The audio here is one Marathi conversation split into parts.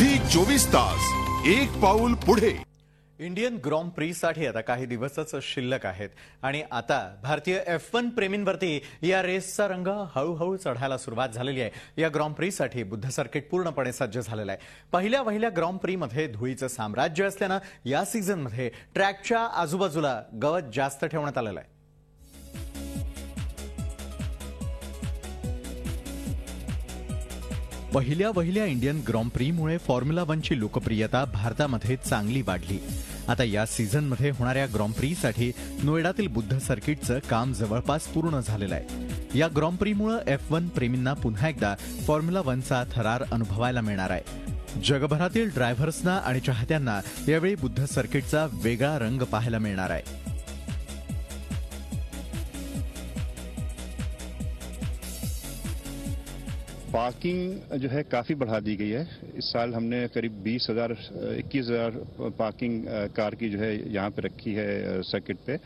झी 24 तास एक पाऊल पुढे। इंडियन ग्रँड प्री साठी आता काही दिवसच शिल्लक आहेत आणि आता भारतीय F1 प्रेमींवरती या रेसचा रंग हळूहळू चढायला सुरुवात झालेली आहे। या ग्रँड प्री साठी बुद्ध सर्किट पूर्णपणे सज्ज झालेलं आहे। पहिल्या ग्रँड प्री मध्ये धुळीचं साम्राज्य असल्यानं या सीझन मध्ये ट्रॅकच्या आजूबाजूला गवत जास्त ठेवण्यात आलेलं आहे। पहिल्या इंडियन ग्रँड प्रीमुळे फॉर्म्युला 1 ची लोकप्रियता भारतामध्ये चांगली वाढली। आता या सीझनमध्ये होणाऱ्या ग्रँड प्रीसाठी नोएडातील बुद्ध सर्किटचं काम जवळपास पूर्ण झालेलं आहे। या ग्रँड प्रीमुळे F1 प्रेमींना पुन्हा एकदा फॉर्म्युला 1 चा थरार अनुभवायला मिळणार आहे। जगभरातील ड्रायव्हर्सना आणि चाहत्यांना यावेळी बुद्ध सर्किटचा वेगळा रंग पाहायला मिळणार आहे। पार्किंग जो है काफ़ी बढ़ा दी गई है। इस साल हमने करीब 21,000 पार्किंग कार की जो है यहाँ पे रखी है सर्किट पे,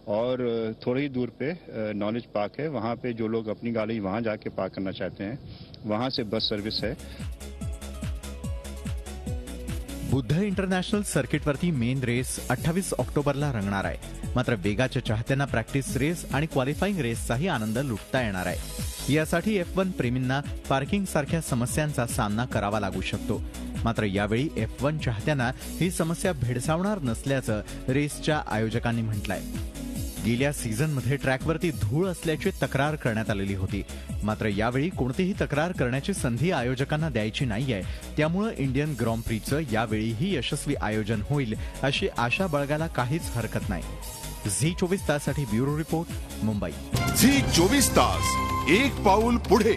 और थोड़ी ही दूर पे नॉलेज पार्क है, वहाँ पे जो लोग अपनी गाड़ी वहाँ जाके पार्क करना चाहते हैं वहाँ से बस सर्विस है। बुद्ध इंटरनॅशनल सर्किटवरती मेन रेस 28 ऑक्टोबरला रंगणार आहे। मात्र वेगाच्या चाहत्यांना प्रॅक्टिस रेस आणि क्वालिफाईंग रेसचाही आनंद लुटता येणार आहे। यासाठी F1 प्रेमींना पार्किंग सारख्या समस्यांचा सामना करावा लागू शकतो। मात्र यावेळी F1 चाहत्यांना ही समस्या भेडसावणार नसल्याचं रेसच्या आयोजकांनी म्हटलंय। गेल्या सीझनमध्ये ट्रॅकवरती धूळ असल्याची तक्रार करण्यात आलेली होती। मात्र यावेळी कोणतीही तक्रार करण्याची संधी आयोजकांना द्यायची नाहीये। त्यामुळे इंडियन ग्रँड प्रीचं यावेळीही यशस्वी आयोजन होईल अशी आशा बाळगायला काहीच हरकत नाही। झी 24 ताससाठी ब्युरो रिपोर्ट, मुंबई। झी 24 तास एक पाऊल पुढे।